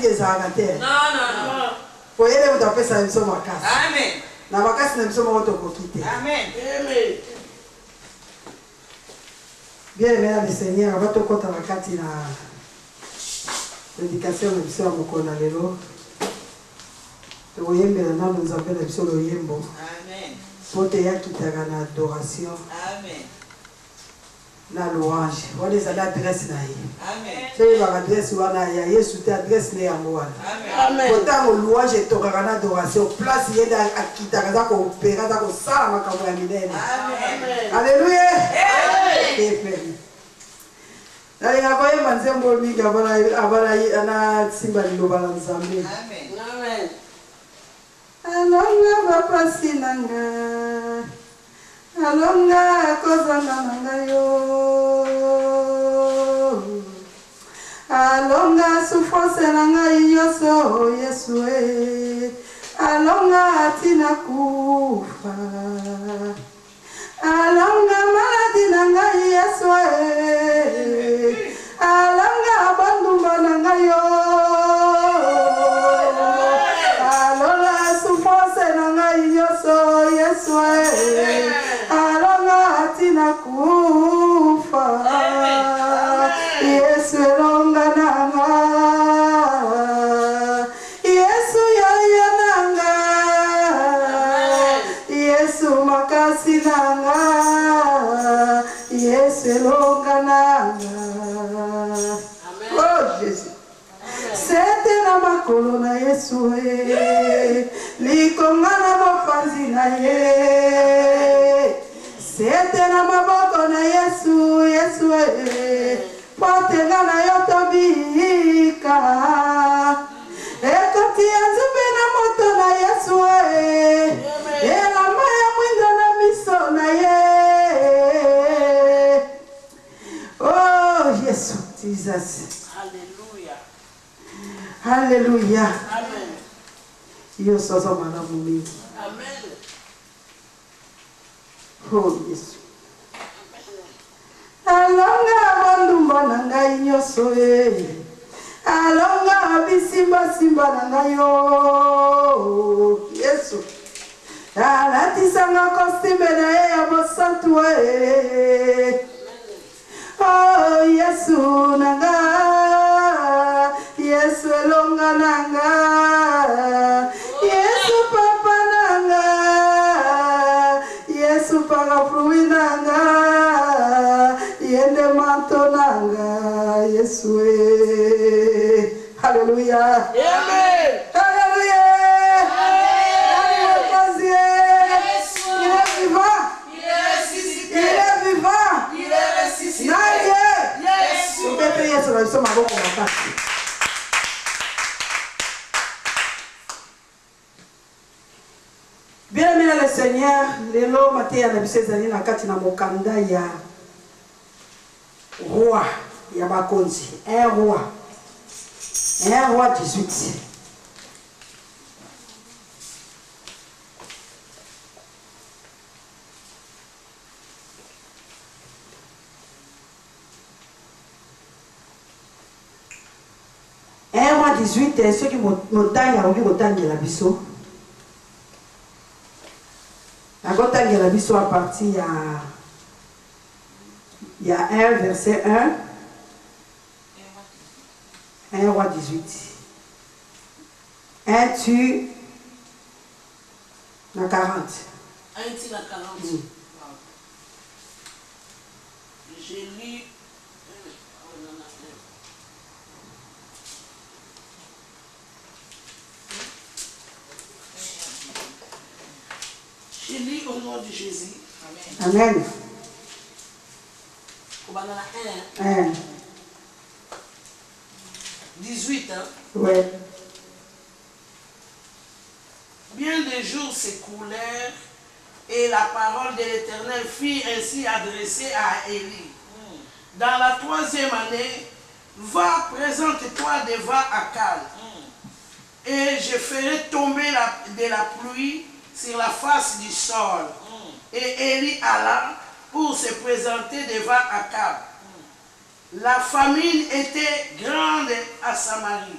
pratique ezalaka. Non. Pour y aller, vous tapez ça, nous sommes à casse. Amen. Na bakasi na biso moko tokokite. Amen. Bien aimé le Seigneur, va tokota na kati na prédication na biso ya mokolo na lelo. Tokoyembela nano nzambe na biso loyembo. Amen. Po teyakitaka na adoration. Amen. Na louange. Wana ezali adresse na ye. Amen. Soki baka adresse wana ya Yesu te adresse ne yango wana. Amen. Potango louange etokaka na adoration. Place ye akitaka aza koopera aza kosala makambo ya minene. Amen. Alléluia. Amen. Nalinga koyemba nzembo mingi abana simba liloba na Nzambe. Amen. Alonga bapasi nanga. Alonga kozanga nanga yo. Alonga souffrance nanga yoso Yesu e. Alonga tina kufa. Alonga maladi nanga Yesu e. Alonga bandumba nanga yo. Alonga souffrance nanga yoso Yesu e. Alonga tina kufa. Yesu elonga nanga. Yesu yaya nanga. Yesu makasi nanga. Yesu elonga nanga. Oh Jésus. Sete na makolo na Yesu e. Likonga na mopanzi na ye. Sete na maboko na Yesu, Yesu e. Potenga na yo tobika. Ekoti ya nzube na moto na Yesu e. Elamba ya mwindo na miso na ye. Oh Yesu, Jesus. Hallelujah. Amen. Yo sozo malamu mingi. Amen. Oh Yesu. Alonga bandumba na ngai nyoso e. Alonga bisimba simba na ngai yo. Yesu. Alatisanga kostime na ye ya bosantu e. Oh Yesu nanga. Yesu elonga nanga. Yesu papa nanga. Yesu parapluie nanga. Yende manto nanga. Yesu e. Hallelujah. Amen. Hallelujah. Il est vivant. Il est ressuscité. Il est vivant. Il est ressuscité. Yes. Peut-être Yesu va se marrer comme ça. Bien aimé le Seigneur, lelo matin na biso ezali na kati na mokanda ya roi ya bakonzi, un roi 18. Un roi 18, ceux qui montagne a oublié montagne la biso. La montagne la biso à partir il y a 1 verset 1. 1 roi 18. 1 tu na 40. 1 tu na 40. Je lis. Je lis au nom de Jésus. Amen. Amen. Au banana 1. 18, hein? Ouais. Bien des jours s'écoulèrent et la parole de l'Éternel fut ainsi adressée à Élie. Dans la 3e année, va, présente-toi devant Akal, et je ferai tomber de la pluie sur la face du sol. Et Élie alla pour se présenter devant Akab. La famine était grande à Samarie.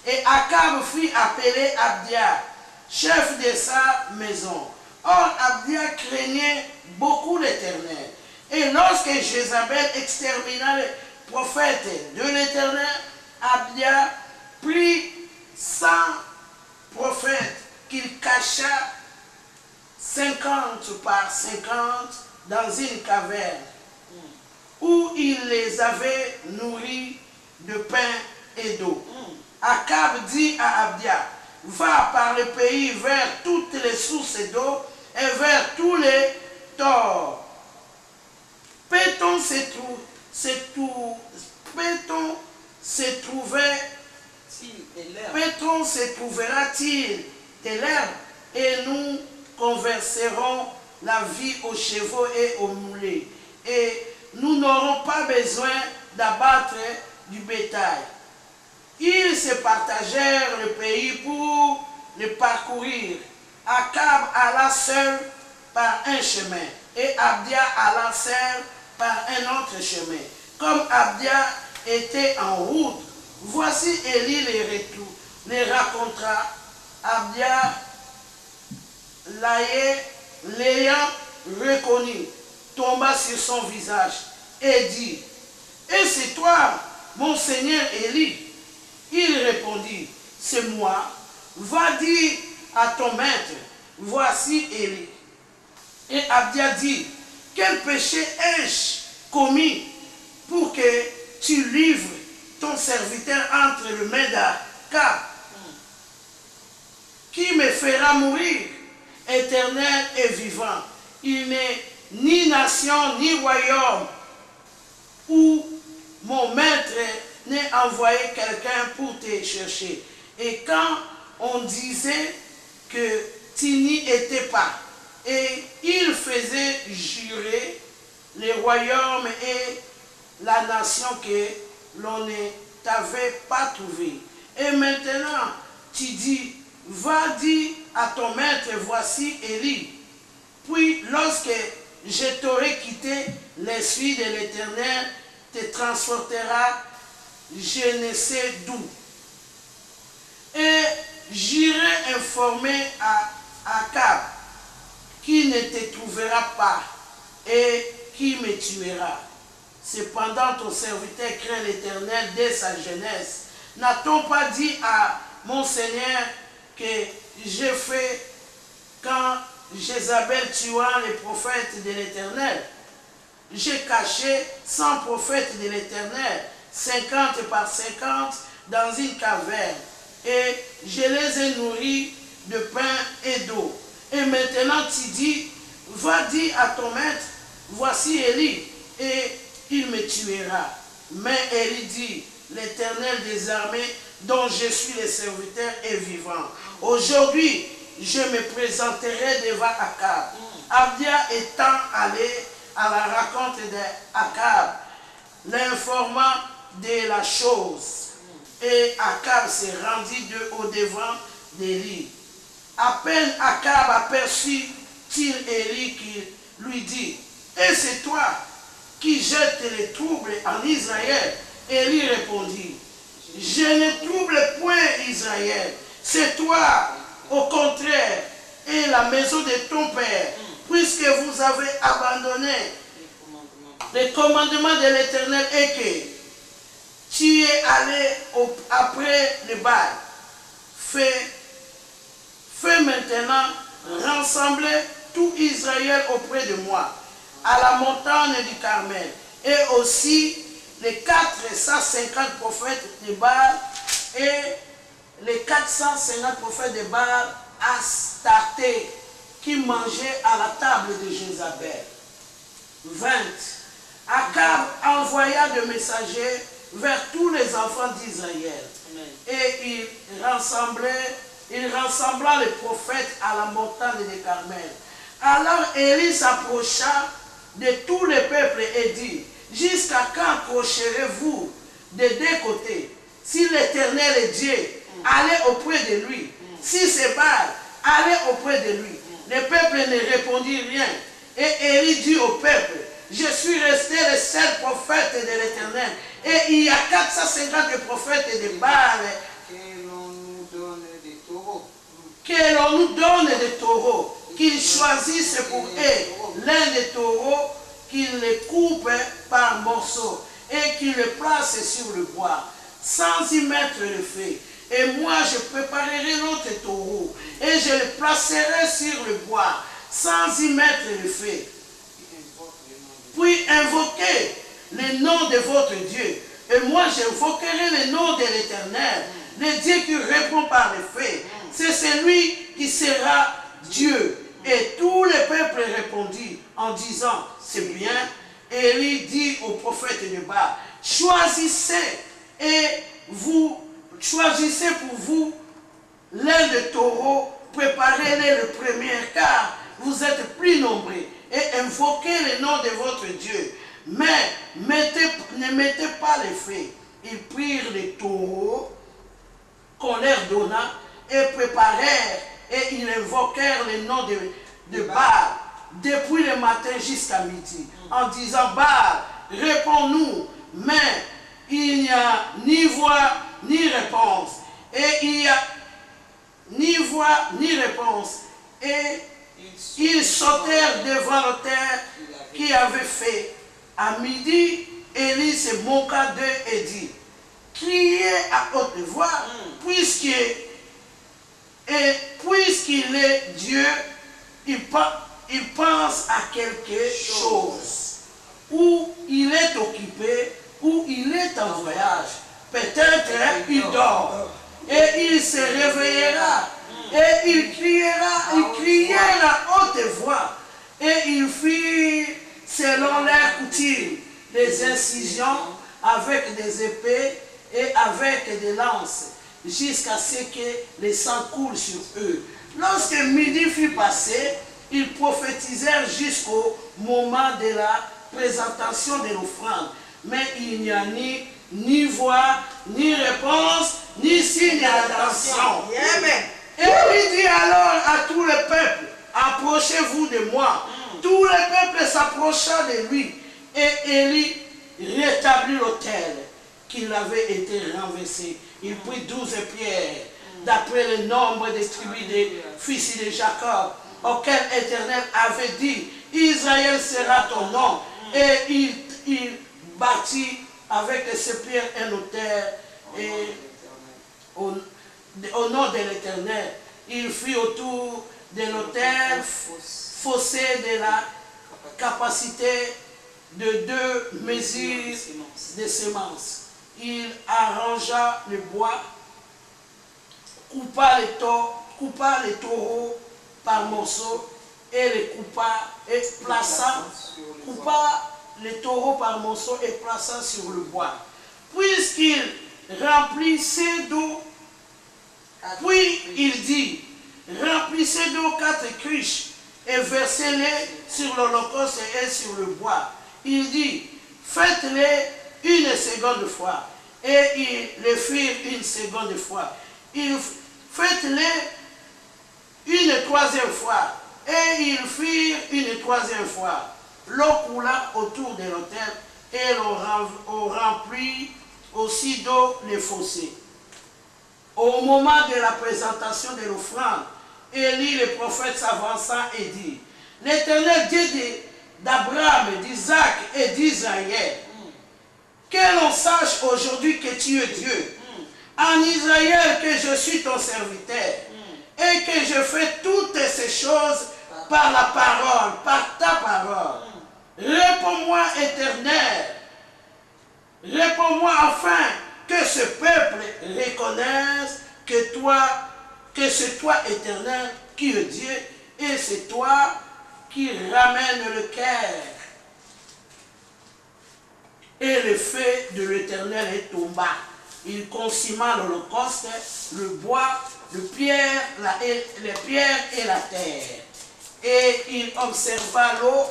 Et Akab fit appeler Abdia, chef de sa maison. Or, Abdia craignait beaucoup l'Éternel. Et lorsque Jézabel extermina les prophètes de l'Éternel, Abdia prit 100 prophètes qu'il cacha 50 par 50 dans une caverne où il les avait nourris de pain et d'eau. Akab dit à Abdia, va par le pays vers toutes les sources d'eau et vers tous les torts. Peut-on se trouvera-t-il de l'herbe et nous converserons la vie aux chevaux et aux moulets et nous n'aurons pas besoin d'abattre du bétail. Ils se partagèrent le pays pour le parcourir. Akab alla seul par un chemin et Abdia alla seul par un autre chemin. Comme Abdia était en route, voici Élie les racontera. Abdia, l'ayant reconnu, tomba sur son visage et dit, « Et c'est toi, mon Seigneur Élie ?» Il répondit, « C'est moi. Va dire à ton maître, voici Élie. » Et Abdia dit, « Quel péché ai-je commis pour que tu livres ton serviteur entre les mains d'Akab, qui me fera mourir, éternel et vivant. Il n'est ni nation ni royaume où mon maître n'ait envoyé quelqu'un pour te chercher. Et quand on disait que tu n'y étais pas, et il faisait jurer les royaumes et la nation que l'on ne t'avait pas trouvé. Et maintenant, tu dis, va dire à ton maître, voici Élie. Puis, lorsque je t'aurai quitté, l'esprit de l'Éternel te transportera, je ne sais d'où. Et j'irai informer à Akab, qui ne te trouvera pas et qui me tuera. Cependant, ton serviteur craint l'Éternel dès sa jeunesse. N'a-t-on pas dit à mon Seigneur que j'ai fait quand Jézabel tua les prophètes de l'Éternel? J'ai caché 100 prophètes de l'Éternel, 50 par 50 dans une caverne, et je les ai nourris de pain et d'eau. Et maintenant tu dis, va dire à ton maître, voici Élie, et il me tuera. Mais Élie dit, l'Éternel des armées, dont je suis le serviteur, est vivant. Aujourd'hui, je me présenterai devant Akab. Abdia étant allé à la rencontre d'Akab, l'informant de la chose. Et Akab se rendit au-devant d'Élie. À peine Akab aperçut-il Élie qui lui dit, « Et c'est toi qui jettes les troubles en Israël ?» Élie répondit, « Je ne trouble point Israël, c'est toi, au contraire, et la maison de ton père, puisque vous avez abandonné les commandements de l'Éternel et que tu es allé après le Baal. Fais maintenant rassembler tout Israël auprès de moi, à la montagne du Carmel, et aussi les 450 prophètes de Baal et les 450 prophètes de Baal Astarté qui mangeaient à la table de Jézabel. 20. Akab envoya des messagers vers tous les enfants d'Israël. Et il rassembla les prophètes à la montagne de Carmel. Alors Élie s'approcha de tout le peuple et dit, jusqu'à quand approcherez-vous des deux côtés? Si l'Éternel est Dieu, allez auprès de lui. Si c'est Baal, allez auprès de lui. Le peuple ne répondit rien. Et Élie dit au peuple, je suis resté le seul prophète de l'Éternel, Et il y a 450 prophètes et de Baal. Que l'on nous donne des taureaux. Que l'on nous donne des taureaux. Qu'ils choisissent pour eux l'un des taureaux, qu'ils les coupent par morceaux et qu'ils le placent sur le bois, sans y mettre le feu. Et moi, je préparerai l'autre taureau et je le placerai sur le bois, sans y mettre le feu. Puis invoquez le nom de votre Dieu. Et moi, j'invoquerai le nom de l'Éternel, le Dieu qui répond par le feu. C'est celui qui sera Dieu. Et tout le peuple répondit en disant, c'est bien. Et il dit au prophète de Baal, choisissez pour vous l'un des taureaux, préparez-les le premier, car vous êtes plus nombreux, et invoquez le nom de votre Dieu. Mais ne mettez pas les feux. Ils prirent les taureaux qu'on leur donna et préparèrent, et ils invoquèrent le nom de Baal depuis le matin jusqu'à midi, en disant, Baal, réponds-nous. Mais il n'y a ni voix ni réponse. Et il n'y a ni voix ni réponse. Et ils sautèrent devant l'autel qui avait fait. À midi, Élie se moqua d'eux et dit, criez à haute voix, puisqu'il est Dieu, il pense à quelque chose, ou il est occupé, ou il est en voyage. Peut-être il dort, et il se réveillera, et il criera à haute voix, et il fit selon leur coutume des incisions avec des épées et avec des lances, jusqu'à ce que le sang coule sur eux. Lorsque midi fut passé, ils prophétisèrent jusqu'au moment de la présentation de l'offrande. Mais il n'y a ni voix, ni réponse, ni signe d'attention. Et il dit alors à tout le peuple, approchez-vous de moi. Tout le peuple s'approcha de lui, et Élie rétablit l'autel qu'il avait été renversé. Il prit 12 pierres, d'après le nombre des tribus des fils de Jacob, auquel l'Éternel avait dit, Israël sera ton nom. Et il bâtit avec ces pierres un autel, et au nom de l'Éternel, il fit autour de l'autel fossé de la capacité de 2 mesures de semences. Il arrangea le bois, coupa les taureaux par morceaux et les coupa les taureaux par morceaux et plaça sur le bois. Puisqu'il remplissait d'eau, puis il dit, remplissez d'eau 4 cruches et versez-les sur l'holocauste et sur le bois. Il dit, faites-les une seconde fois. Et ils le firent une seconde fois. Faites-les une 3e fois. Et ils firent une 3e fois. L'eau coula autour de l'autel et l'on remplit aussi d'eau les fossés. Au moment de la présentation de l'offrande, Élie le prophète s'avança et dit, l'Éternel Dieu d'Abraham, d'Isaac et d'Israël, que l'on sache aujourd'hui que tu es Dieu, en Israël que je suis ton serviteur, et que je fais toutes ces choses par la parole, par ta parole. Réponds-moi, Éternel, réponds-moi afin que ce peuple reconnaisse que c'est toi, Éternel, qui es Dieu, et c'est toi qui ramène le cœur. Et le feu de l'Éternel est tomba. Il consuma l'holocauste, le bois, les pierres et la terre. Et il observa l'eau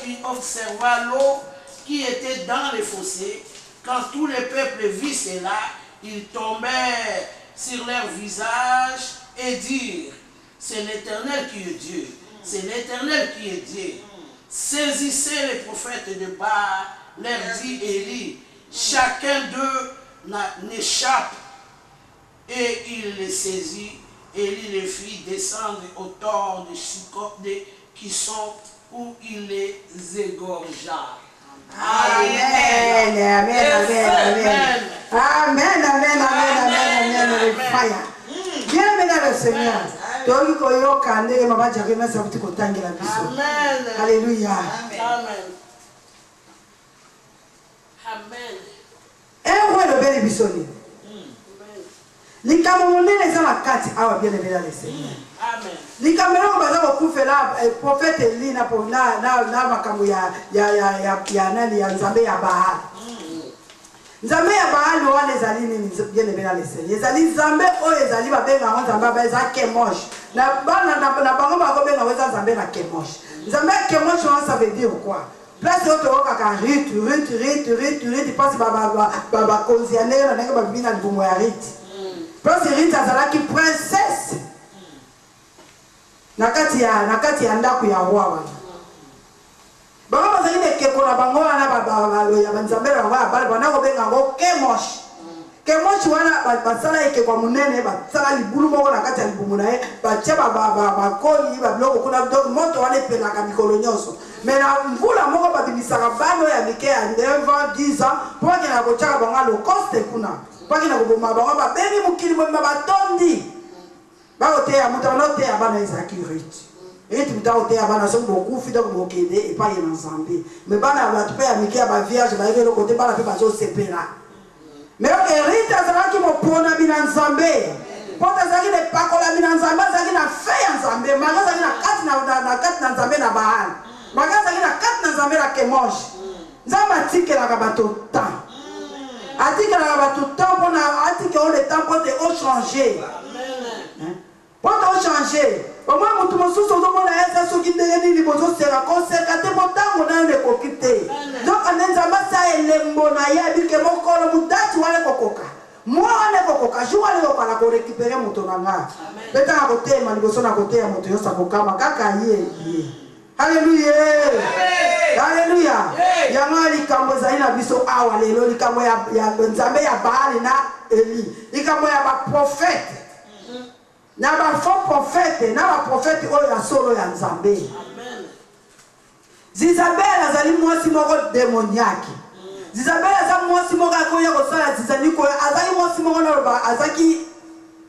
qui était dans les fossés. Quand tout le peuple vit cela, ils tombèrent sur leur visage et dirent, c'est l'Éternel qui est Dieu. C'est l'Éternel qui est Dieu. Saisissez les prophètes de Baal, leur dit Élie. chacun d'eux n'échappe. Et il les saisit, et il les fit descendre au tord de Succoth, qui sont où il les égorgea. Amen, amen, amen, amen. Amen, amen, amen, amen, amen. Fire. Bien aimé dans le Seigneur. Amen. Alléluia. Amen. Amen. Un roi de belle bisoni. Likamone les gens à quatre ah bien aimé dans le Seigneur. Amen. Likamone baza kokufela prophète Eli na makambo ya nani ya Nzambe ya Baal. Nzambe ya Baal wana ezali nini bien aimé dans le Seigneur. Ezali Nzambe oyo ezali babenga Nzambe ba eza Kemosh. Na bana na bango bakobenga weza Nzambe na Kemosh. Nzambe ya Kemosh ça veut dire quoi? Place autre kaka rit passe baba konzianera na ngaba bina libumo ya rit. Place rit azalaki princesse. Nakati ya ndaku ya roi wana. Bango bazali ne keko na bango wana baba ya Nzambe na ngaba bali bana ko benga ngo Kemosh. Kemosh wana basala eke kwa munene basala libulu moko na kati ya libumu na ye batia bakoli babiloko kuna donc moto wana epelaka mikolo nyonso mais na mvula moko babimisaka bano ya mike ya 9 ans 10 ans mpo bakenda kotiaka bango lokoste kuna mpo bakenda koboma bango babengi mokili mobima batondi bakoteya moto banoteya bana ezalaki rite rite moto akoteya bana soki bokufi donc bokende epai na Nzambe mais bana ya bato mpe ya mike ya bavierge bayebi eloko te bana mpe bazosepela. Mais Rite azalaki mopona bina Nzambe. Pota azalaki ne pakola bina Nzambe azalaki na fe ya Nzambe. Maga azalaki na kati na Nzambe na Baal. Maga azalaki na kati na Nzambe na Kemosh. Nzambe atikelaka bato temps. Atikelaka bato temps mpona atike le temps mpo te ochanger. Mpona ochanger. Omoi mutu mosusu ozomona eza soki ndenge nini bozoseka koseka te motango nayo nekoki te. Donc ane Nzambe asa elembo na ye abike mokolo mudati wana kokoka. Mwa wana kokoka jour wana kokoka korécupérer moto na nga. Betanga kotema liboso na koteya moto yosa kokama kaka ye. Alléluia. Alléluia. Yanga likambo ezali na biso awa lelo likambo ya Nzambe ya Baal na Eli. Likambo ya ba prophète. Na ba faux prophète, na ba prophète oyo ya solo ya Nzambe. Amen. Zizabel azali mwasi moko démoniaque. Zizabel azali mwasi moko akoya kosala zizaniko azali mwasi moko na azaki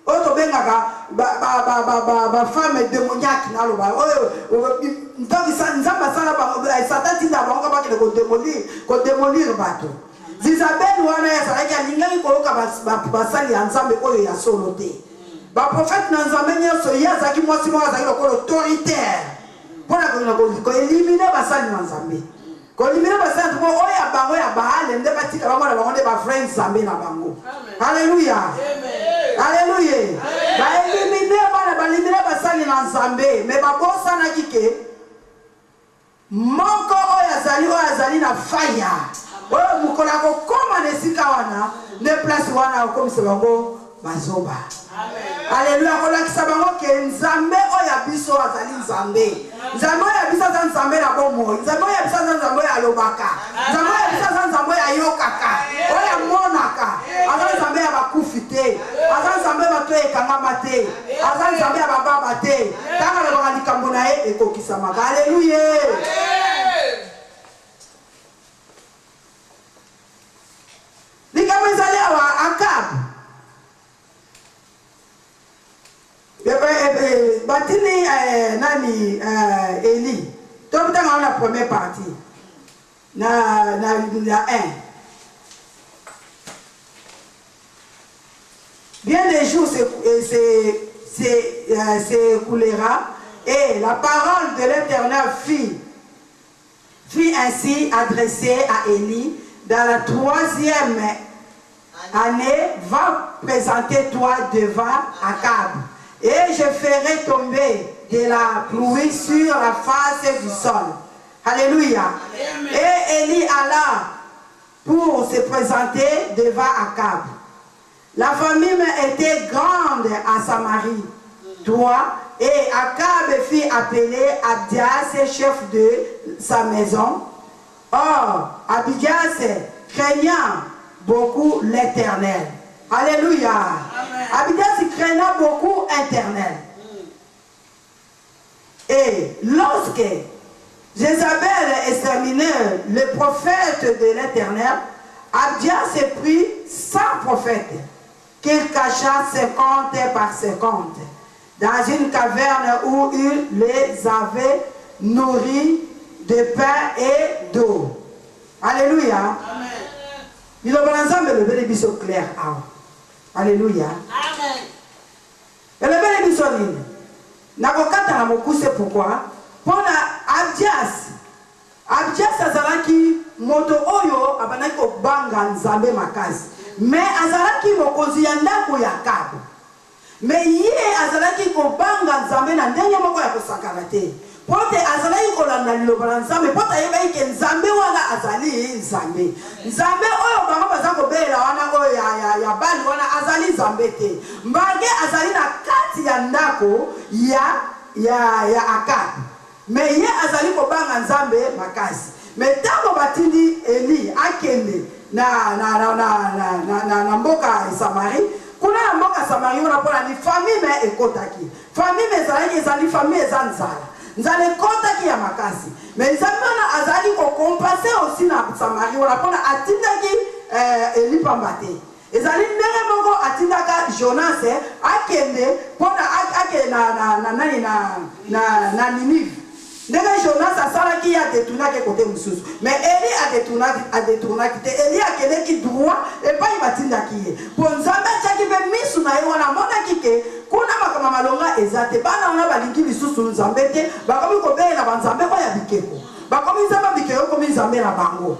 oyo tobengaka ba femme démoniaque na loba oyo donc Nzambe asala ba Satan tinda bango bakele ko démolir bato. Zizabel wana yazalaki alingaki koloka basali ya Nzambe oyo ya solo te. Ba prophète na Nzambe nyonso ye azalaki mwasi moko azalaki lokola autoritaire mpona koelimine basali na Nzambe koelimine basali mpo oyo ya bango ya Baal nde batika bango na bango nde bafrai Nzambe na bango. Alléluia. Alléluia. Baelimine bana balimine basali na Nzambe me babosanaki ke moko oyo azali na faya oyo mokolo akokoma na esika wana nde place wana akomisa bango bazoba. Alléluia. Kolakisa bango ke Nzambe oya biso azali Nzambe. Nzambe oya biso azali Nzambe na bomoi. Nzambe oya biso azali Nzambe ya lobaka. Nzambe oya biso azali Nzambe ya yokaka. Oya monaka. Azali Nzambe ya bakufi te. Azali Nzambe bato ekangama te. Azali Nzambe ya bababa te. Tanga lobaka likambo na ye ekokisamaka. Alléluia. Likambo ezali awa Akab. Batini nani Eli. Donc dans la première partie. Na 1. Bien des jours s'écoulera et la parole de l'Éternel fut ainsi adressée à Élie dans la 3e année. Va présenter toi devant Akab. Et je ferai tomber de la pluie sur la face du sol. Alléluia. Amen. Et Élie alla pour se présenter devant Akab. La famine était grande à Samarie. Et Akab fit appeler Abdias, chef de sa maison. Or, Abdias, craignant beaucoup l'Éternel. Alléluia. Abdias craigna beaucoup l'Éternel. Et lorsque Jézabel exterminait les prophètes de l'Éternel, Abdias s'est pris 100 prophètes qu'il cacha 50 par 50 dans une caverne où il les avait nourris de pain et d'eau. Alléluia. Amen. Il a ensemble le bel épisode au clair. Alléluia. Amen. Et le bel épisode, Nakokata na moku, c'est pourquoi pour Abdias azalaki moto oyo abanaki kobanga nzambe makasi, mais azalaki mokonzi ya ndako ya Akabu. Mais ye azalaki kobanga nzambe na ndenge moko ya kosakana te. Pote azalaki kolanda liloba na nzambe, pote ayebaki ke nzambe wana azali nzambe. Nzambe oyo bango baza kobela wana oyo ya bali wana azali nzambe te. Mbange azali na kati ya ndako ya Akabu. Mais ye azali kobanga nzambe makasi. Mais tango batindi Eli akende na mboka Samari, kuna na mboka Samari wana pona ni famille me ekotaki. Famille ezali famille ezanzala. Nzale ekotaki ya makasi. Mais nzambe wana azali kokompase aussi na Samari wana pona atindaki Eli pambate. Ezali ndenge moko atindaka Jonas akende pona ake na Ninive. Ndenge Jonas asalaki ya détournaki côté mususu. Mais Eli a détournaki te. Eli akeleki droit et pas ibatindaki ye. Pour nzambe chaki be misu na ye wana monaki ke kuna makama malonga ezate bana wana balingi lisusu nzambe te bakomi kobela banzambe kwa ya bikeko. Bakomi nzamba bikeko komi nzambe na bango.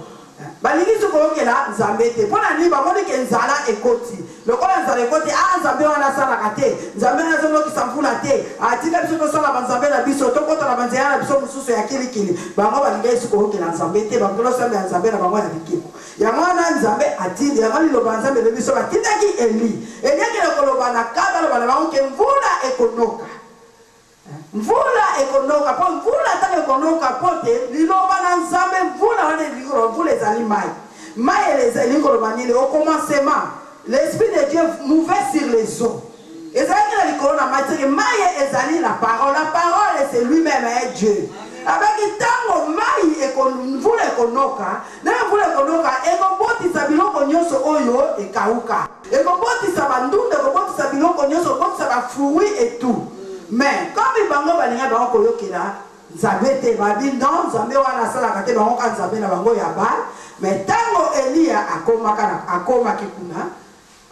Balingi sukolokela nzambe te. Pona ni bamoni ke nzala ekoti. Lokola nzala ekoti nzambe wana salaka te. Nzambe azolokisa mvula te. Atika biso tosala banzambe na biso tokota na banzela na biso mususu ya kilikili. Bango balingi sukolokela nzambe te. Bango sambe nzambe na bango ya bikeko. Yango wana nzambe atindi yango liloba nzambe na biso batindaki Eli. Eli akoloba na kaba loba na bango ke mvula ekonoka. Mvula ekonoka, po mvula ta ekonoka pote liloba na nzambe mvula wana likolo mvula ezali mai. Mai ezali likolo nini au commencement l'esprit de Dieu mouvait sur les eaux. Ezali na likolo na mai, mai ezali la parole c'est lui-même est Dieu. Avec tango mai mvula ekonoka, na mvula ekonoka ekobotisa biloko nyonso oyo ekauka. Ekobotisa bandunda, ekobotisa biloko nyonso, ekobotisa ba fruits et tout. Mais comme il bango balinga bango koyokela nzambe te babi non nzambe wana salaka te bango ka nzambe na bango ya bal. Mais tango Elia akomaki kuna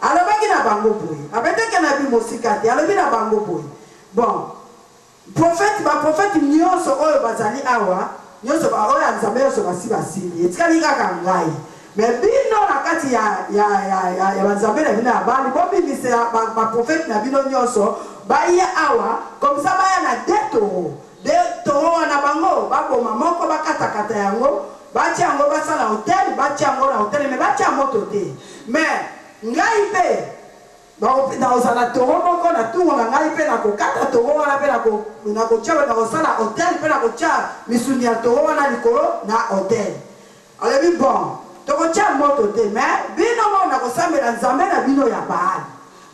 alobaki na bango boye abeteke na bi mosika te alobi na bango boye bon prophète nyonso oyo bazali awa nyonso oyo nzambe nyonso basili etikali kaka ngai. Mais bino na kati ya banzambe na bino ya bali bobimisela baprophète na bino nyonso baya awa comme ça baya na deux taureaux na bango baboma moko bakatakata yango batia yango basala hotel batia yango na hotel mais batia moto te. Mais ngai pe na osala taureau moko na tungo na ngai pe na kokata taureau wana pe na kotia na osala hotel pe na kotia misuni ya taureau wana likolo na hotel. Alebi bon tokotia moto te. Mais bino mo na kosambela nzambe na bino ya Baal.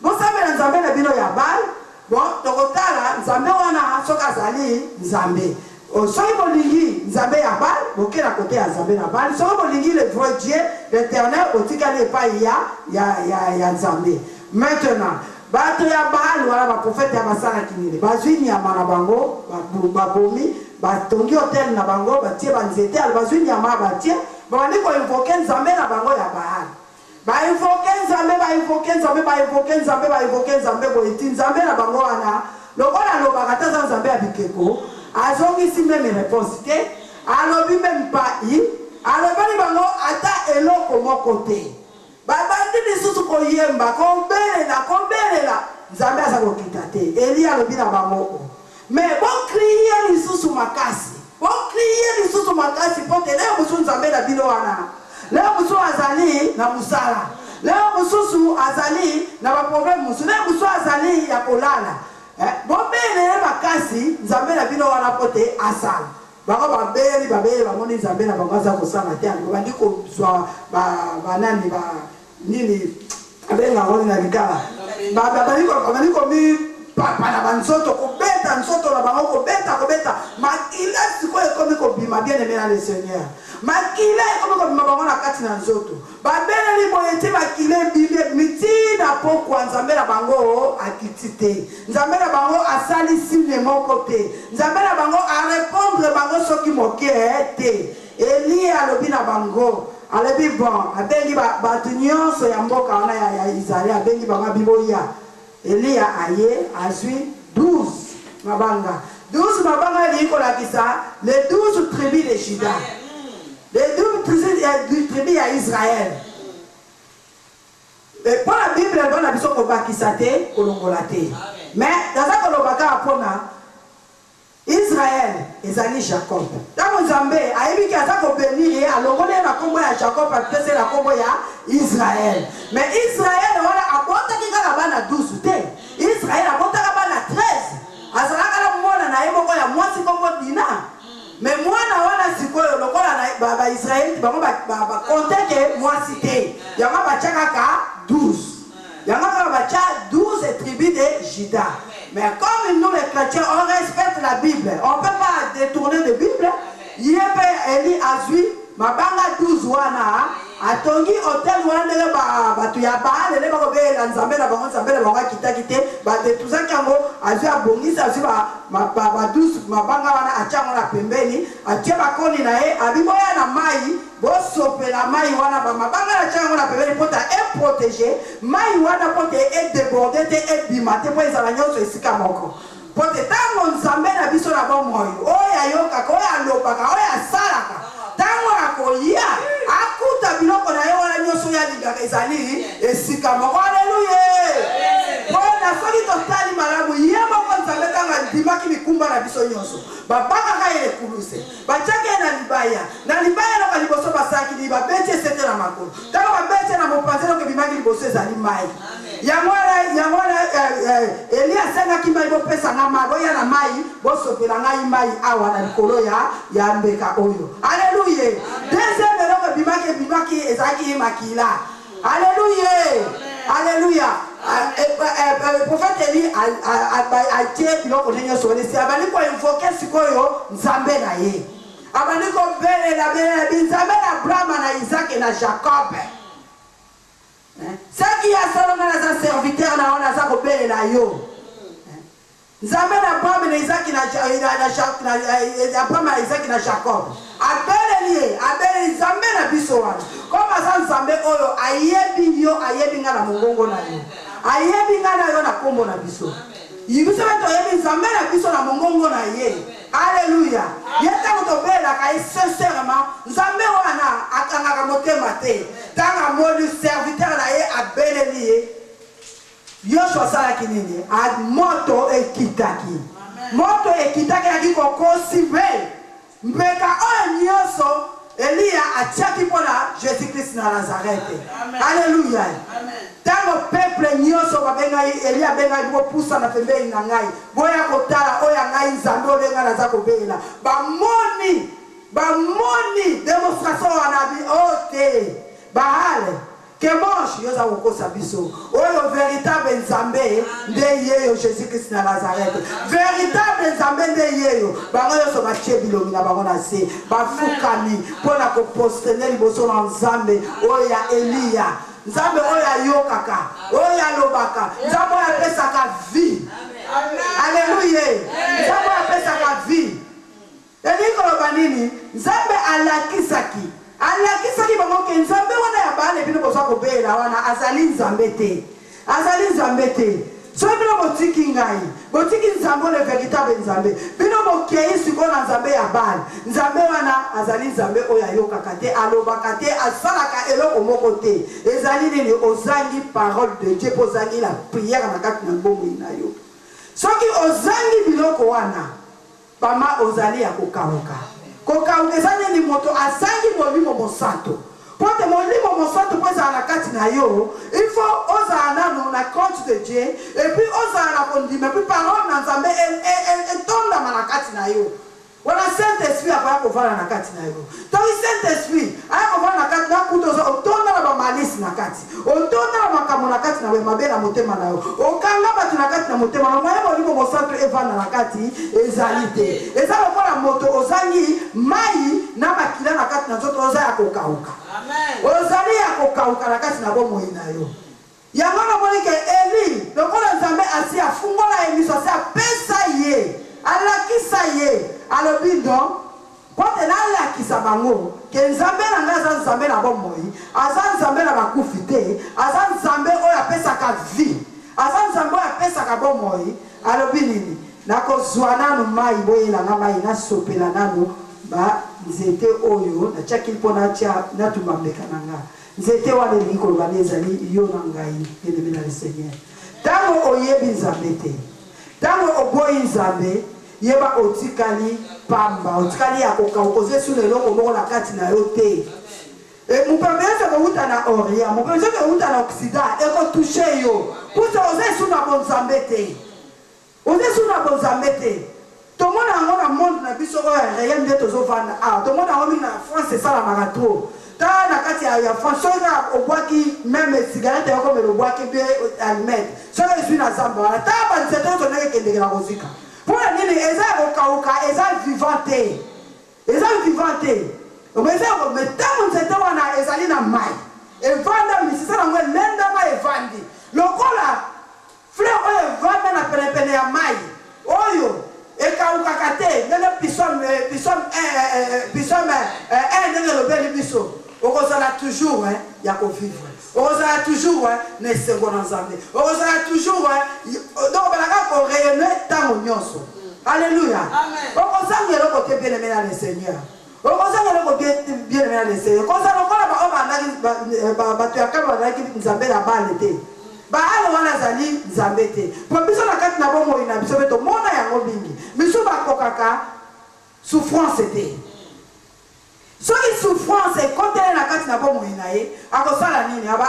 Bosambela nzambe na bino ya Baal. Bon, tokotala nzambe wana soka azali nzambe. Soki bolingi nzambe ya Baal, bokela kote ya nzambe na Baal. Soki bolingi le vrai Dieu, l'Éternel, otikali epai ya nzambe. Maintenant, bato ya Baal wala ba prophète ya basala kinini. Bazwi nyama na bango, babomi, batongi hotel na bango, batie banzete, bazwi nyama batie, bandi ko invoke nzambe na bango ya Baal. Ba invoke nzambe boyiti nzambe na bango wana lokola lobaka taza nzambe ya bikeko azongisi meme réponse te alobi meme pai alobani bango ata eloko moko te babandi lisusu koyemba kobelela nzambe aza kokita te. Eli alobi na bango mais bokriye lisusu makasi pote leo mosusu nzambe na bino wana leo mosusu azali na musala. Leo mususu azali na ba problème mususu. Leo mususu azali ya kolala. Bombele makasi nzambe na bino wana pote asala. Bango babeli bamoni nzambe na bango za kosala te. Bandi ko zwa banani nini abenga ngoni na likala babali komi papa na banzoto kobeta nzoto na bango kobeta makila sikoyo ekomi kobima bien aimé dans le Seigneur makila ekomi kobima bango na kati na nzoto babeleli boye ti makila ebimi mitina pokwa nzambe na bango akiti te nzambe na bango asali signe moko te nzambe na bango arépondre bango soki moke te Elia alobi na bango alobi bon abengi bato nyonso ya mboka wana ya Israeli abengi bango biboya Elia aye azwi 12 mabanga 12 mabanga likolakisa les 12 tribus de Juda les 12 tribus ya Israël et pour la Bible elle va biso ko bakisa te kolongola te mais dans ça kolobaka apona Israël ezali Jacob tango Nzambe ayebiki aza kobénir alongoli na kombo ya Jacob apesi na kombo ya Israël mais Israël wana abotaki kaka bana 12 te Israël abotaka bana 13 azalaka na mwana na ye moko ya mwasi kombo Dina mais mwana wana sikoyo lokola na ba Israël bango ba konteke mwasi te yango bachakaka 12 yango bacha 12 tribus de Juda. Mais comme nous les chrétiens, on respecte la Bible, on ne peut pas détourner de la Bible. Yépe Eli Azui, ma banga 12 wana, atongi hotel wana batu ya ba, lele ba kobe la nzambe la bango nzambe la bango kita kite, ba de tout ça kango Azui abongisa Azui ba 12 ma banga wana achango na pembeni, atie ba koni na ye, abiboya na mai, bo sopela mai wana ba mabanga achango na pembeni pota e protéger, mai wana pote e déborder te e bimate po ezala nyonso esika moko. Pote tango nzambe na biso na bomoyo, oya yoka, oya lobaka, oya salaka. Tango akoya, akuta biloko na ye wana nyonso ya ligaka ezali esika moko. Haleluya. Bona soki totali malamu ye moko nzambe tango andimaki mikumba na biso nyonso. Babakaka ye ekuluse. Batiaki na libaya loka liboso basaki li babeti esete na makolo. Tango babeti na mopanzi loka bimaki liboso ezali mai. Yango Elia asengaki mai bopesa nga mai boya na mai bosopela ngai mai awa na likolo ya mbeka oyo. Alléluia. Deuxième eloko bimaki ezaki makila. Alléluia. Alléluia. Prophète Eli a tie biloko nyonso onesi abali ko invoquer sikoyo nzambe na ye. Abali ko belela nzambe na Abraham na Isaac na Jacob. Ce qui a salonga na sa serviteur na ona sa kopele na yo. Nzambe na Abraham na Isaac na Abraham na Isaac na Jacob. Abele nzambe na biso wana. Koma sa nzambe oyo ayebi yo ayebi nga na mongongo na yo. Ayebi nga na yo na kombo na biso. Yibiso beto ayebi nzambe na biso na mongongo na ye. Alléluia. Yeta kutobela ka sincèrement nzambe wana akangaka motema te. Tanga modi serviteur na ye abeleli ye. Yoshua salaki nini? Moto ekitaki. Moto ekitaki akiko kosibe. Mbeka oyo nyonso Elia atiaki pona Jésus-Christ na Nazareth. Alléluia. Tango peuple nyonso babenga Elia benga bo pusa na pembeni na ngai. Boya kotala oya ngai nzambe olenga naza kobela. Bamoni démonstration anabi ote. Bahale Kemosh yoza ukosa biso. Oyo véritable nzambe nde yeyo Jésus-Christ na Nazareth. Véritable nzambe nde yeyo. Bango yoso bachie bilomi na bango na se. Bafukami pona ko postene liboso na nzambe oya Elia. Nzambe oya yokaka, oya lobaka. Nzambe oya pesaka vie. Alléluia. Nzambe oya pesaka vie. Eliko lobanini nzambe alakisaki. Alakisaki bango ke nzambe wana ya bana bino boza kobela wana azali nzambe te. Azali nzambe te. So bino botiki ngai. Botiki nzambe le véritable nzambe. Bino bokei siko na nzambe ya bana. Nzambe wana azali nzambe oya yokaka te, alobaka te, asalaka eloko moko te. Ezali nini ozangi parole de Dieu pozangi la prière na kati na mbongo na yo. Soki ozangi biloko wana bama ozali ya kokauka. Kokaukezane ni moto asangi molimo mosanto. Pote molimo mosanto pweza na kati na yo. Il faut oza nano na compte de Dieu. Et puis oza na kondime. Puis parole na nzambe etonda manakati na yo. Wana Saint-Esprit akoya kovala na kati na yo. Donc Saint-Esprit aya kovala na kati na kutozo otonda na ba malice na kati. Otonda na makambo na kati na we mabe na motema na yo. Okanga batu na kati na motema na moya mo mo centre evana na kati ezalite. Eza lokola moto ozangi mai na makila na kati na zoto oza ya kokauka. Amen. Ozali ya kokauka na kati na bomo ina yo. Yango na monike Eli lokola Nzambe asi afungola emiso asi apesa ye. Alakisa ye. Alobindo kote na alakisa bango ke Nzambe na nga aza Nzambe na bomoi, aza Nzambe na bakufi te, aza Nzambe oyo apesaka vie, aza Nzambe oyo apesaka bomoi. Alobi nini? Nakozwa nanu mai boyelanga mai nasopela nanu ba nzete oyo natiaki mpona atia natumambeka na nga. Nzete wana elingi koloba ezali yo na ngai bien-aimé na le Seigneur. Ntango oyebi Nzambe te, ntango oboyi Nzambe, yeba otikali pamba, otikali ya kokaukoze sule loko moko na kati na yo te. Mupembezo kouta na Orient, mupembezo kouta na Occident, eko touche yo. Pusa oze suna bonzambe te. Oze suna bonzambe te. Tomona yango na monde na biso oyo rien nde tozovanda. Ah, tomona yango na France esala marato. Ta na kati ya France oyo obwaki même cigarette yako melo obwaki be almet. Soka esui na zamba. Ta ba nzeto toneke kendeke na kozika. Pour nini eza kokauka eza vivante. Eza vivante. Omeza ko metango nzete wana ezali na mai. Evanda misisa na ngwe lenda ma evandi. Lokola fleur oyo evanda na penepene ya mai. Oyo ekauka kate nene pisom nene lobeli biso. Okozala toujours ya ko vivre. Okozala toujours ne seconde Nzambe. Okozala toujours donc balaka ko rayonner tango nyonso. Alléluia. Amen. Okozanga eloko te bien-aimé na le Seigneur. Okozanga eloko bien-aimé na le Seigneur. Kozala kola ba obanda bato ya kama bazalaki Nzambe na bale te. Baale wana zali Nzambe te. Po biso na kati na bomoi na biso beto mona yango mingi. Biso bakokaka souffrance te. Soki souffrance kontele na kati na bomoi na ye, akosala nini? Aba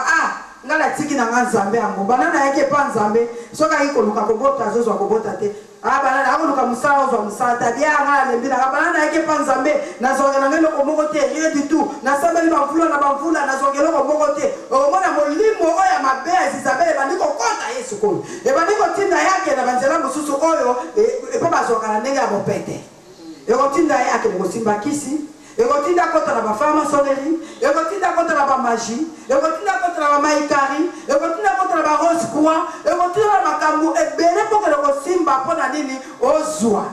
ngala tiki na Nzambe yango. Banana yake pa Nzambe, soka yiko luka kobota zozo kobota te. Banana akoluka musala zo musala ta bia ngala lembina. Banana yake pa Nzambe, na zoga na ngelo komoko te, rien du tout. Na samba ni bavula na bavula na zoga lo komoko te. Omona molimo oya mabea Isabelle bandiko konta Yesu ko. E bandiko tinda yake na banzela mususu oyo e pa bazoka na ndenge ya bopete. E kotinda yake ngo simba kisi. Ekotinda kota na ba pharmaçonnerie, ekotinda kota na ba magie, ekotinda kota na ba maikari, ekotinda kota na ba rose croix, ekotinda na makambo ebele pour que le simba pona nini ozwa.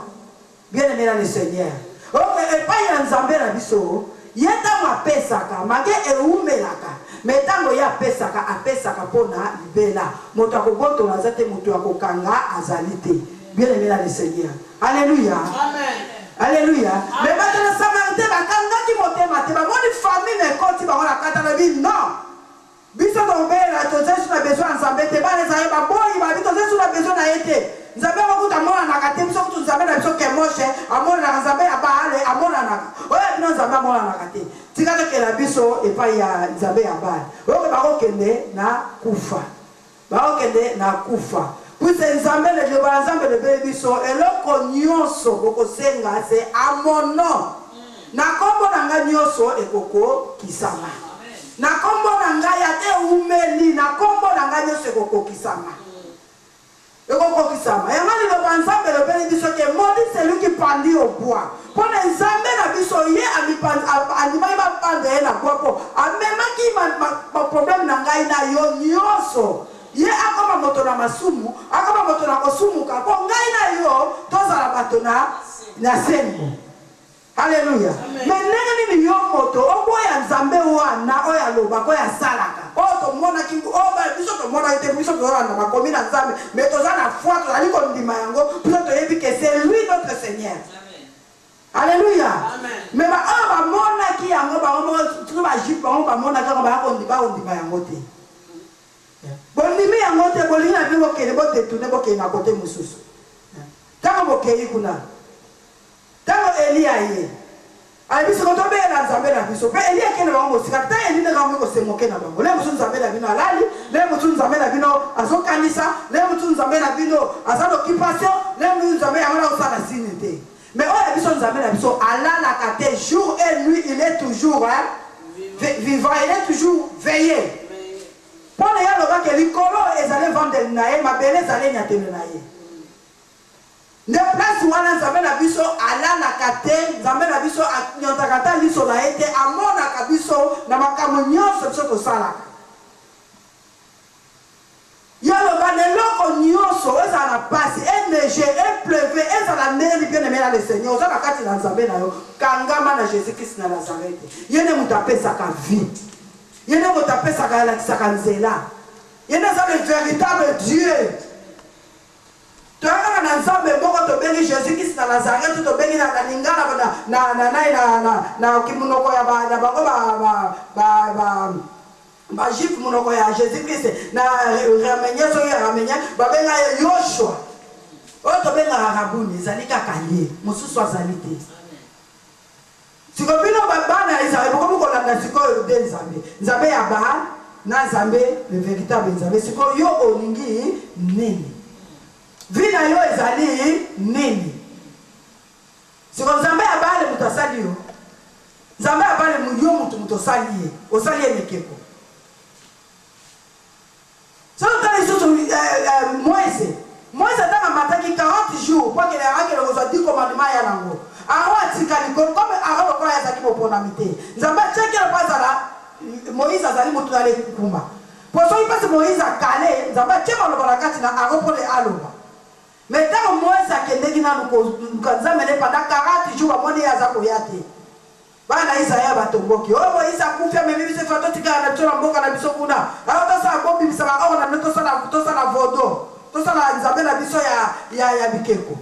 Bien-aimé dans le Seigneur. OK, et pas ya Nzambe na biso, yeta mapesaka, mage eumelaka. Metango ya pesaka apesaka pona libela. Moto akoboto na zate moto akokanga azalite. Bien-aimé dans le Seigneur. Alléluia. Amen. Alléluia. Mais maintenant, les Samaritains, quand ils montent, ils vont une famille, mais quand ils vont la carte, ils disent non. Biso tombé, la tozé sur la besoin ensemble, te ba les aïe ba boy, ba bi tozé sur la besoin na été. Nzambe ko kuta mona na kate, biso ko nzambe na biso ke moche, amona na nzambe ya ba ale, amona na. Oya bino nzambe amona na kate. Tika ke la biso e pa ya nzambe ya ba. Oyo ba ko kende na kufa. Ba ko kende na kufa. Puis Nzambe le Jéhovah Nzambe le bébiso et loko nyonso koko senga c'est à mon nom. Na kombo nanga nyonso ekoko kisama. Na kombo nanga ya te umeli na kombo nanga nyonso ekoko kisama. Ekoko kisama. Et ngani le Nzambe le bébiso que maudit c'est lui qui pendit au bois. Pour Nzambe na biso ye anima ba pande na bois po. Amema ki ma problème nanga ina yo nyonso. Ye akoma moto na masumu, akoma moto na kosumu ka po ngai na yo tozala bato na sembo. Alléluia. Mais ndenge nini yo moto oboya Nzambe wana oya loba ko ya salaka. O to mona ki o ba biso to mona te biso to na makomi na Nzambe, mais toza na foi to ali ko ndima yango, biso to yebi que c'est lui notre Seigneur. Alléluia. Amen. Mais ba mona ki yango ba mo tu ba jipe ba mona ka ba ko ndima yango te. Bolimi ya ngote bolini na bino kele bote tune boke na kote mususu. Tango boke kuna. Tango Elia ye. Ali biso ko tobe na Nzambe na biso. Pe Elia kene ba ngo sika ta Elia na ngo se moke na bango. Le musu Nzambe na bino alali, le musu Nzambe na bino azokanisa, le musu Nzambe na bino azalo occupation, le musu Nzambe ya ngona osala sinete. Mais oh, Allah n'a qu'à jour et nuit, il est toujours vivant, il est toujours veillé. Pour les gens qui les colons, ils allaient vendre le naïe, ma belle, ils allaient nyate le naïe. Ne place où on a la biso, Allah n'a qu'à zambe la biso, nyantakata liso na été, amon na kabiso, na makamunyo, c'est ce que ça là. Yalo baneloko nyonso eza na pasi neige et pleuve eza na neli bien aimé le Seigneur oza na kati na nzambe na yo kangama na Jésus Christ na Nazareth yene mutu apesaka vie yene mutu apesaka alakisaka nzela yene eza le véritable Dieu toyaka na nzambe moko tobengi Jésus Christ na Nazareth tobengi na lingala na kimunoko ya bango Magif monoko ya Jésus Christ na ramenye so ya ramenye babenga Yoshua oto benga Rabuni zalika kanye mususu azalite siko bino babana Israël ko ko na siko de Nzambe ya Baal na Nzambe le véritable Nzambe siko yo olingi nini vina yo ezali nini siko Nzambe ya Baal mutasali yo Nzambe ya Baal muyo mutosali osali emekeko. Moïse a mataki 40 jours pour qu'il ait reçu 10 commandements à l'ango. Comme Aaron a zaki moponamité. Nzamba tcheke pas là Moïse a zali motu ale kumba. Pour ça il passe Moïse a calé, Nzamba tchema lo balakati na Aaron pour les aloba. Mais tant Moïse a kendeki na nzamele pendant 40 jours amoni azako yate. Bana Isaïa batomboki. Oh Moïse a kufia mais biso fato tika na tsola mboka na biso kuna. Alors to sa bombi bisaka o na to sa na vodo. To sa na Nzambe na biso ya bikeko.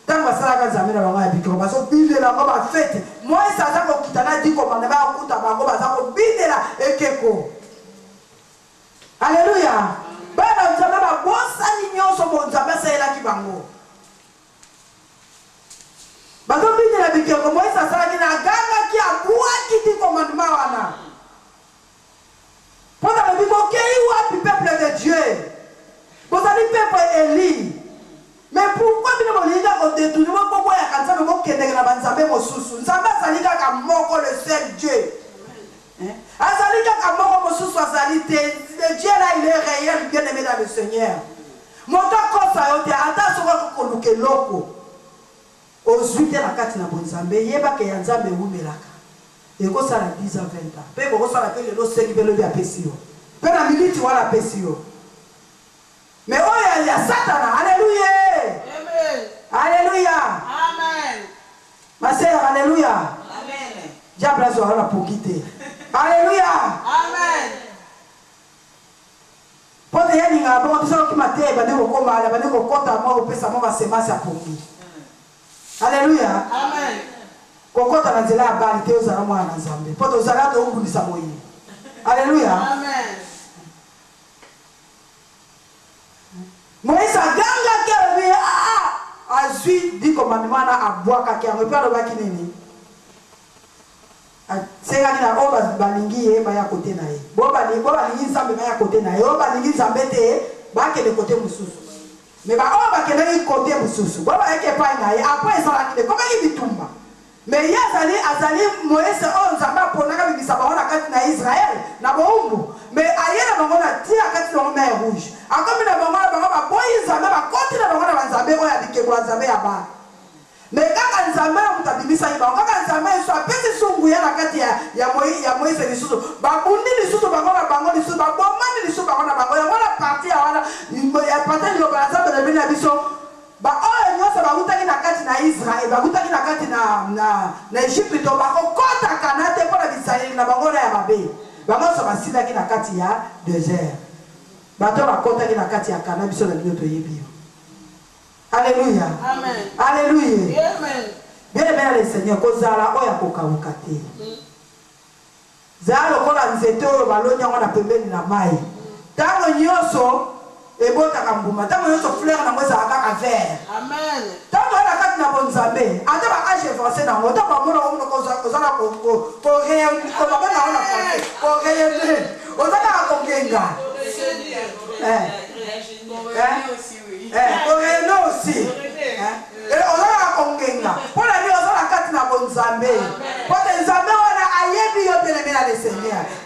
Tanga sala ka Nzambe na bango ya bikeko. Baso binde la ngoma fete. Moïse azako kitana di commande ba okuta bango bazako binde la ekeko. Alléluia. Bana Nzambe ba bosa ni nyonso mo Nzambe sala ki bango. Bato binde la bikeko Moïse sala ki na ganga ki abua ki di commandement wana. Pendant le vivant qui est le peuple de Dieu. Vous allez peuple Élie. Mais pourquoi vous ne pas détourner pourquoi il y a quand vous avez Nzambe mosusu. Nzambe azalika ka moko le seul Dieu. Azalika ka moko mosusu azalite. Le Dieu là il est réel bien aimé dans le Seigneur. Mota kosa yote ata soko koluke loko. Ozuite na kati na bonzambe yeba ke Nzambe wumelaka. Et que ça la 10 à 20 ans. Peu que ça la fait le sec qui veut le apésio. Peu la minute tu vois l'apésio. Mais oh il y a Satan. Alléluia. Amen. Alléluia. Amen. Ma sœur, alléluia. Amen. Diable a la pour quitter. Alléluia. Amen. Pour les gens qui ont besoin de mater, ils vont comme aller, ils vont compter à moi, ou peut-être moi c'est ma pour lui. Alléluia. Amen. Kokota na nzela ya bali te ozala mwana na Nzambe. Po tozala to obundisa moyi. Alléluia. Amen. Moïse aganga ke azui di commandement na abwaka ke ngo pa lobaki nini. Senga kina oba balingi ye ba ya kote na ye. Bo balingi Nzambe ba ya kote na ye. Bo balingi Nzambe te ba ke de kote mususu. Mais ba oba ke na kote mususu. Bo ba ke pa na ye après ça la kile. Comme il bitumba. Mais azali Moïse on Nzamba ponaka bibisa bango na kati na Israël na bombu mais ayena bango na tia kati na mer rouge akomi na bango ba boyi Nzamba ba koti na bango na Nzambe oyo abike kwa Nzambe ya ba mais kaka Nzamba mutabimisa iba kaka Nzamba so apesi sungu ya na kati ya Moïse lisusu ba bundi lisusu bango na bango lisusu ba bomani lisusu bango na bango ya wana parti ya wana ya parti lo ba Nzamba na bina biso ba oyo nyonso bakutaki na kati na Israël bakutaki na kati na Egypte to bakokota kana te mpo na Bisraeli na bango na ya mabe bango so basilaki na kati ya désert bato bakotaki na kati ya kana biso na bino toyebi yo. Alléluia. Amen. Alléluia. Amen. Bien aimé le Seigneur kozala oyo akokawuka te zala lokola nzete oyo baloni yango na pembeni na mai ntango nyonso ebotaka mbuma ntango nyonso fleur nango ezalaka kaka vert. Amen. Ntango oyo na kati na bonzambe ata ba age avancé nango ntango bamona ozala kobabe nango na français koreyene ozalaka kongenga koreyene aussi ozalaka kongenga mpona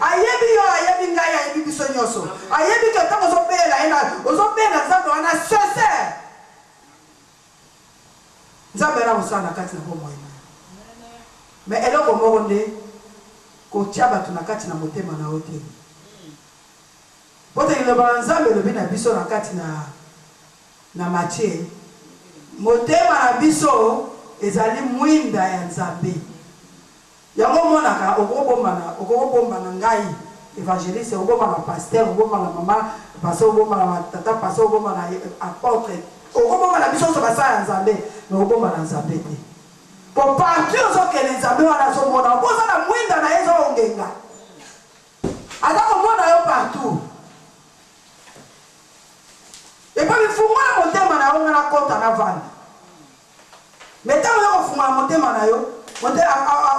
ayebi yo ayebi ngai ayebi biso nyoso ayebi ke tango zopela ina ozopela nzambe wana sincère nzambe na usana kati na bomo ina mais eloko moko nde kotia bato na kati na motema na ote pote iloba nzambe elobi na biso na kati na Matthieu motema na biso ezali mwinda ya nzambe yango monaka okobomba na ngai évangéliste okobomba na pasteur okobomba na mama pasteur okobomba na tata pasteur okobomba na apôtre okobomba na biso so basala ya nzambe mais okobomba na nzambe te po partout ozokende nzambe wana azomona okoza na mwinda na ye ezongenga aza komona yo partout epo bifungola motema na yo nga na kota na vanda mais ntango yo kofungola motema na yo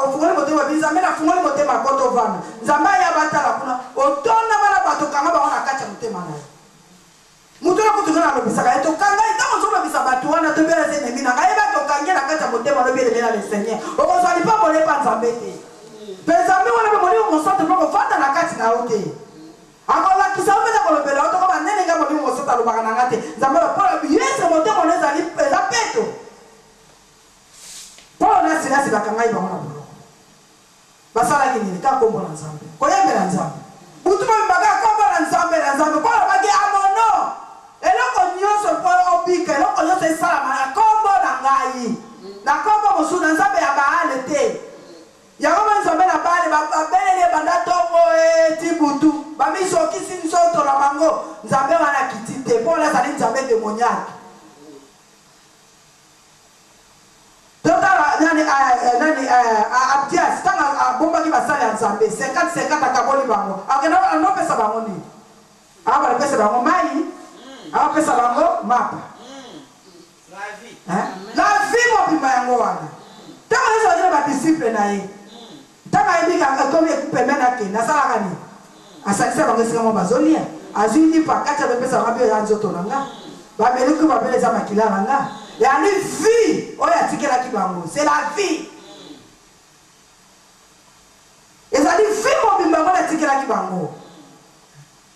ofungoli motema nzambe nafungoli motema koto vanda nzambe aya batala kuna otonda bana bato kanga bango na kati ya motema na yo mutu na kutu ngana lobisaka etokanga ntango ozolobisa bato wana tobela ze nemi na ngai batokange na kati ya motema lobi elemena le seigneur okozwali mpa molepa nzambe te mpe nzambe wana mpe molimo mosantu mpo kofanda na kati na yo te akolakisa opeza kolobela otoko banene nga molimo mosantu alobaka na nga te nzambe lopola yese motema ono ezali eza peto Paul na Silas bakangai bango na boloko basalaki nini ka kombo na nzambe koyembela nzambe butu babaka kombo na nzambe Paul baki amono eloko nyonso Paul obika eloko nyonso esalama na kombo na ngai na kombo mosu na nzambe ya baale te yango nzambe na baale babelele banda tongo eti butu bamisokisi nzoto na bango nzambe wana kiti te Paul azali nzambe démoniaque Abdias tanga bomba ki basali ya nzambe 50-50 akaboli bango akenda anopesa bango nini aba pesa bango mai aba pesa bango mapa la vie mobimba yango wana tanga yesu akina badisciple na ye tanga yebika atomi ekupembe na ke nasalaka nini asakisa bango esika mo bazolia azwi lipa kati apepesa bango bio ya nzoto na nga bameliki babele eza makila na nga yani vie oyo atikelaki bango c'est la vie ezali vie mobimba ngo atikelaki bango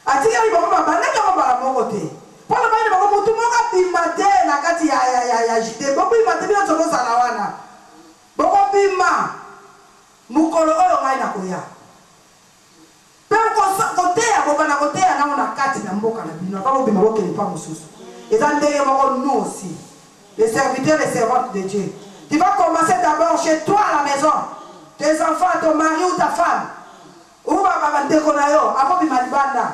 atikelaki bango babandaki yango bala moko te mpona bayini bango motu moko abima te na kati ya jide bobima te bino tozozala wana bokobima mokolo oyo ngai na koya mpe koteya bobana koteya nango na kati na mboka na bino aka bobima bokende mpa mosusu eza ndenge moko nous aussi les serviteurs et servantes de Dieu. Tu vas commencer d'abord chez toi à la maison. Tes enfants, ton mari ou ta femme. Ou va déconner avant de malibanda.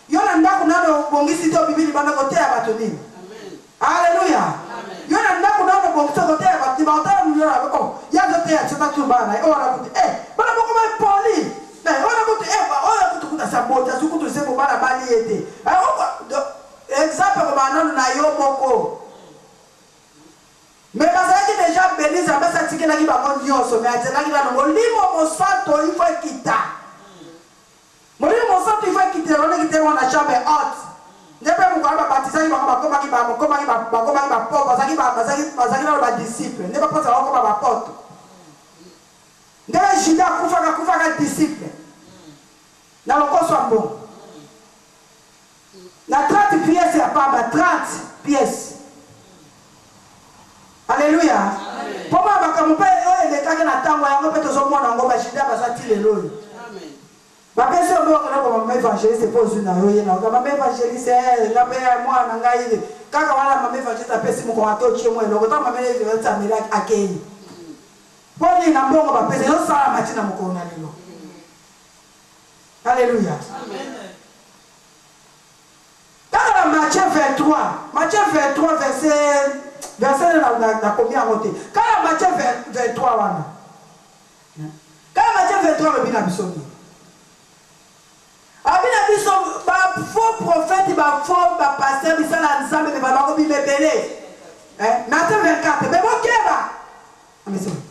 Yona ndaku nano bongisi to bibili banda kote ya batoni. Alléluia. Yona ndaku nano bongisi kote ya batoni bata mnyora ko. Ya zote ya chota tubana. O la kuti bana boko ba poli. Na ona kuti ona kuti kuta sabota sukutu sebo bana bali ete. Exemple ko banano na yo moko. Mais bazalaki déjà béni nzambe asatikelaki bango nyonso mais atielaki nano molimo mosantu il faut ekita molimo mosantu il faut ekitela loneki te wana chambre haute nde mpe mokolo babatizaki bango bakomaki bapo bazalaki nano badisciple nde baposaka bakoma bapoto nde juda akufaka disciple na lokoso ya mbongo na 30 pièces ya pamba 30 pièces. Alléluia. Pourquoi bakamu pe oyo elekaki na ntango yango mpe tozomona yango bashida bazati lelo oyo bapesi yango bakona mama évangéliste mpo ozwi na yo ye na mama évangéliste nga mpe mwana na ngai kaka wana mama évangéliste apesi mokongo ate otie mo eloko ntango mama évangéliste ameli akei mpo nini na mbongo bapesi ezosala mati na mokongo na lelo. Alléluia. Dans Matthieu 23 verset na combien côté quand Matthieu 23 wana quand Matthieu 23 le bina bisoni abina biso ba faux prophète ba faux ba pasteur bisala nzambe ba bako bi mebele Matthieu 24 mais bokeba amesoni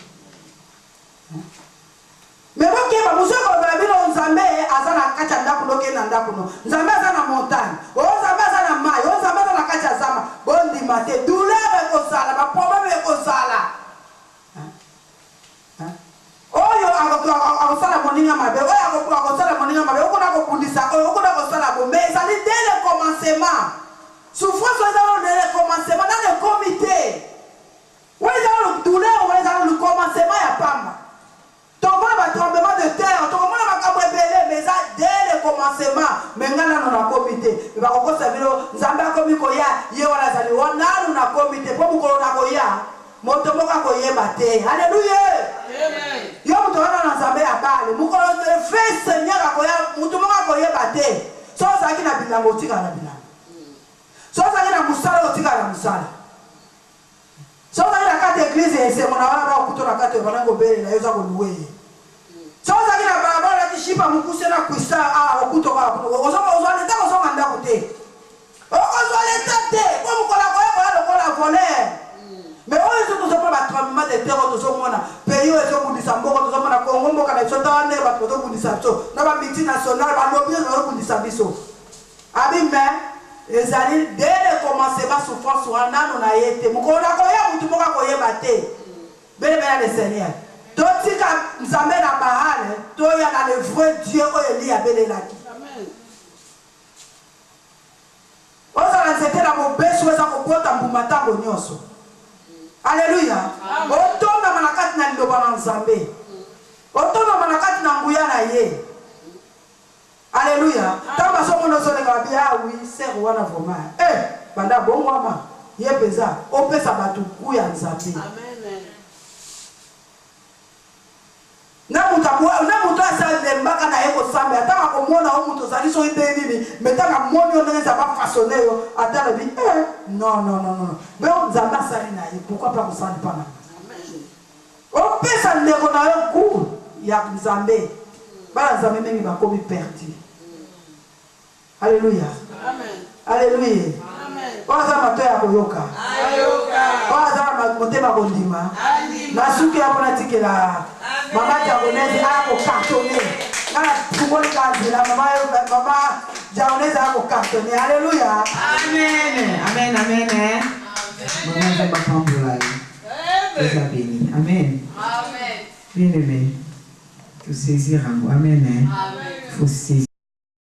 mais bokeba musoko ba bino nzambe azana kacha ndaku loke na ndaku no nzambe azana montagne o nzambe azana mai o nzambe azana kacha zama bondi mate douleur ekozala ba problème ekozala oyo akosala moninga mabe oyo akosala nanu na komite po mukolo na koya moto moka koyeba te. Alléluia. Amen. Yo moto wana na Nzambe ya bale mukolo fe Seigneur koya moto moka koyeba te. So zaki na bilango tika na bilango. So zaki na musala tika na musala. So zaki na kate église ese mona wana okuto na kate banango bele na yoza ko louer. So zaki na barabara kishipa mukuse na kuisa okuto ka ozaleta kozonga kote. Ozaleta te po mukola koya lokola voler. Mais on est tous pas tremblement de terre tous au monde pays où on dit ça beaucoup tous au monde Congo beaucoup na chota ne ba tous on dit ça so na ba multinational ba lobby on dit ça biso abi mais ezali dès le commencement souffrance wana na yete mukola koya mutu moka koyeba te bele bele le Seigneur totika Nzambe na bahale to ya na le vrai Dieu o Eli abele laki. Amen. Oza nzete na mobeso weza kokota mbumata bonyoso. Alléluia. Otona manakati na liloba na Nzambe. Otona manakati na nguya na ye. Alléluia. Tamba somo no sone ka bia oui, c'est wana vraiment. Banda bongo ama. Ye peza, opesa batu kuya Nzambe. Amen. Na mutu asale mbaka na yeko sambe ataka komona o mutu zali so ite nini metaka moni on ça va façonner yo atala bi non mais on Nzambe asali na ye pourquoi pas kusali pana. Amen. O pesa ndeko na yo ku ya Nzambe bala Nzambe mengi bakomi perdu. Alléluia. Amen. Alléluia. Amen. Waza mato ya koyoka. Ayoka. Waza motema kondima. Na suki ya pona tikela. Mama jaoneze ako cartonné. Na tumoni kazi la mama jaoneze ako cartonné. Alléluia. Amen. Amen. Amen. Maman va pas prendre la béni. Amen. Amen. Bien aimé. Tout saisir en vous. Amen. Amen. Faut saisir.